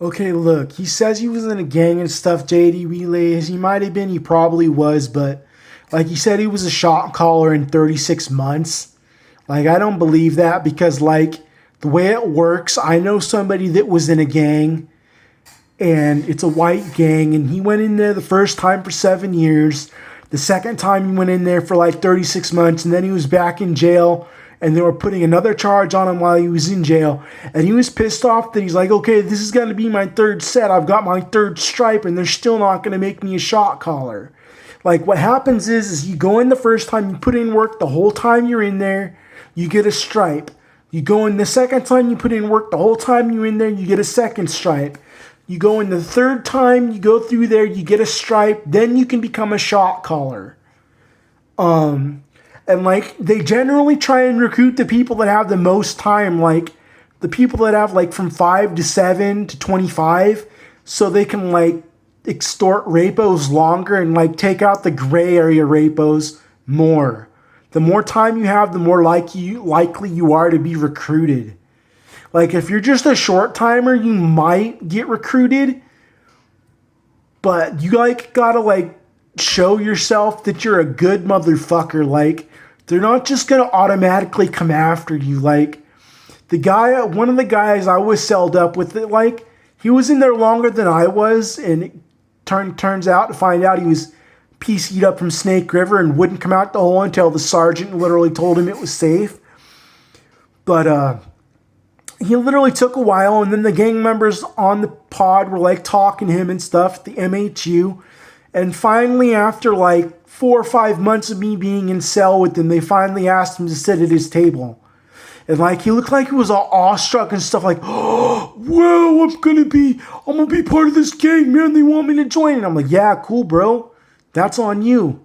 Okay, look, he says he was in a gang and stuff, JD Relays. He might have been, he probably was, but like he said, he was a shot caller in 36 months. Like, I don't believe that because, like, the way it works, I know somebody that was in a gang and it's a white gang, and he went in there the first time for 7 years. The second time he went in there for like 36 months, and then he was back in jail, and they were putting another charge on him while he was in jail. And he was pissed off that he's like, okay, this is going to be my third set. I've got my third stripe, and they're still not going to make me a shot caller. Like, what happens is you go in the first time, you put in work the whole time you're in there, you get a stripe. You go in the second time, you put in work the whole time you're in there, you get a second stripe. You go in the third time, you go through there, you get a stripe, then you can become a shot caller. And like they generally try and recruit the people that have the most time, like the people that have like from 5 to 7 to 25, so they can like extort rapos longer and like take out the gray area rapos more. The more time you have, the more likely you are to be recruited. Like, if you're just a short timer, you might get recruited, but you, like, gotta, like, show yourself that you're a good motherfucker. Like, they're not just gonna automatically come after you. Like, one of the guys I was celled up with, like, he was in there longer than I was, and it turns out to find out he was PC'd up from Snake River and wouldn't come out the hole until the sergeant literally told him it was safe. But, he literally took a while, and then the gang members on the pod were like talking to him and stuff, the MHU. And finally, after like 4 or 5 months of me being in cell with him, they finally asked him to sit at his table. And like he looked like he was all awestruck and stuff, like, oh, whoa, I'm gonna be part of this gang, man. They want me to join. And I'm like, yeah, cool, bro. That's on you.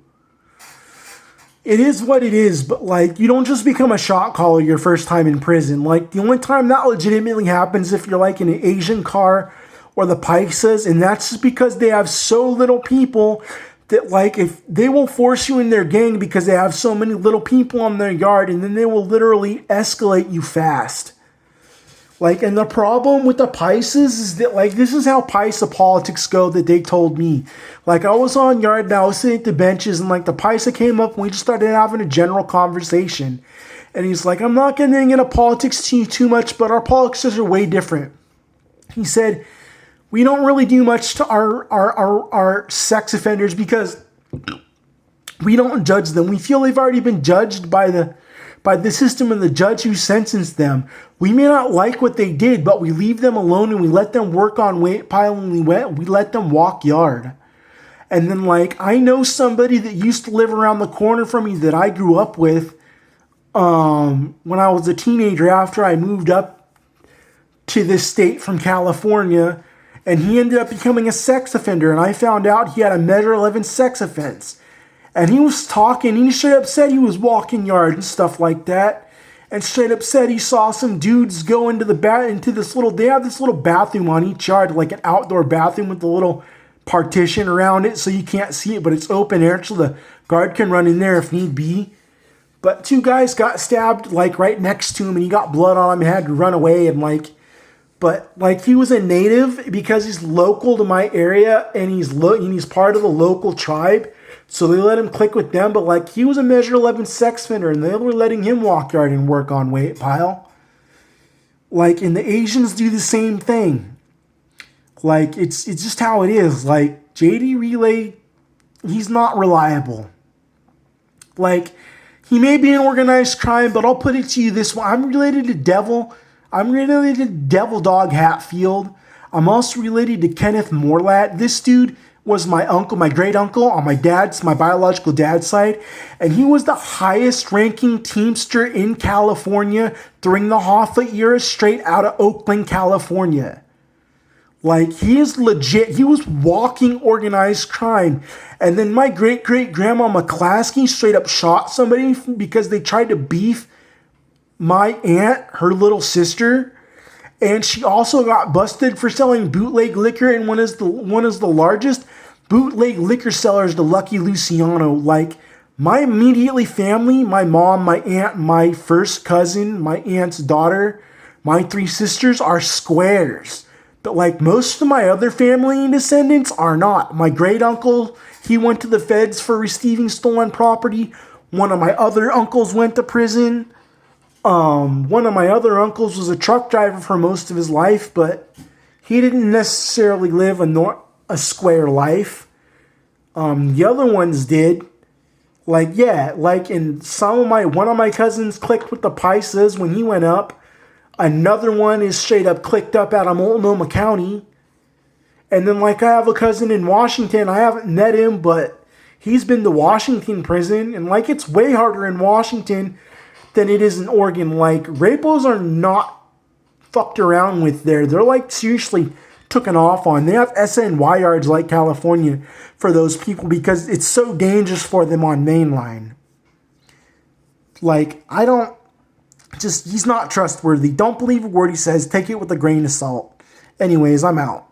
It is what it is, but like you don't just become a shot caller your first time in prison. Like the only time that legitimately happens if you're like in an Asian car or the Paisas, and that's just because they have so little people that like if they will force you in their gang because they have so many little people on their yard, and then they will literally escalate you fast. Like, and the problem with the Pisces is that, like, this is how Paisa politics go that they told me. Like, I was on yard and I was sitting at the benches, and, like, the Paisa came up and we just started having a general conversation. And he's like, I'm not getting into politics to you too much, but our politics are way different. He said, we don't really do much to our sex offenders because we don't judge them. We feel they've already been judged by the system and the judge who sentenced them. We may not like what they did, but we leave them alone and we let them work on weight pile and we let them walk yard. And then, like, I know somebody that used to live around the corner from me that I grew up with when I was a teenager after I moved up to this state from California, and he ended up becoming a sex offender, and I found out he had a Measure 11 sex offense. And he was talking, he straight up said he was walking yard and stuff like that. And straight up said he saw some dudes go into they have this little bathroom on each yard, like an outdoor bathroom with a little partition around it so you can't see it, but it's open air so the guard can run in there if need be. But 2 guys got stabbed like right next to him, and he got blood on him and had to run away, and but like he was a native because he's local to my area, and he's part of the local tribe. So they let him click with them, but like he was a Measure 11 sex offender, and they were letting him walk yard and work on weight pile. Like, and the Asians do the same thing. Like, it's just how it is. Like, JD Relay, he's not reliable. Like, he may be an organized crime, but I'll put it to you this way. I'm related to Devil Dog Hatfield. I'm also related to Kenneth Morlatt. This dude was my uncle, my great uncle on my biological dad's side, and he was the highest ranking Teamster in California during the Hoffa era, straight out of Oakland, California. Like, he is legit. He was walking organized crime. And then my great-great-grandma McClaskey straight up shot somebody because they tried to beef my aunt, her little sister. And she also got busted for selling bootleg liquor in one of the largest bootleg liquor sellers, the Lucky Luciano. Like, my immediately family, my mom, my aunt, my first cousin, my aunt's daughter, my 3 sisters are squares. But like most of my other family and descendants are not. My great uncle, he went to the feds for receiving stolen property. One of my other uncles went to prison. One of my other uncles was a truck driver for most of his life, but he didn't necessarily live a square life. The other ones did. Like, yeah, like in one of my cousins clicked with the Pisces when he went up. Another one is straight up clicked up out of Multnomah County. And then, like, I have a cousin in Washington. I haven't met him, but he's been to Washington prison. And, like, it's way harder in Washington than it is in Oregon. Like, rapos are not fucked around with there. They're, like, seriously taken off on. They have SNY yards like California for those people because it's so dangerous for them on mainline. Like, he's not trustworthy. Don't believe a word he says. Take it with a grain of salt. Anyways, I'm out.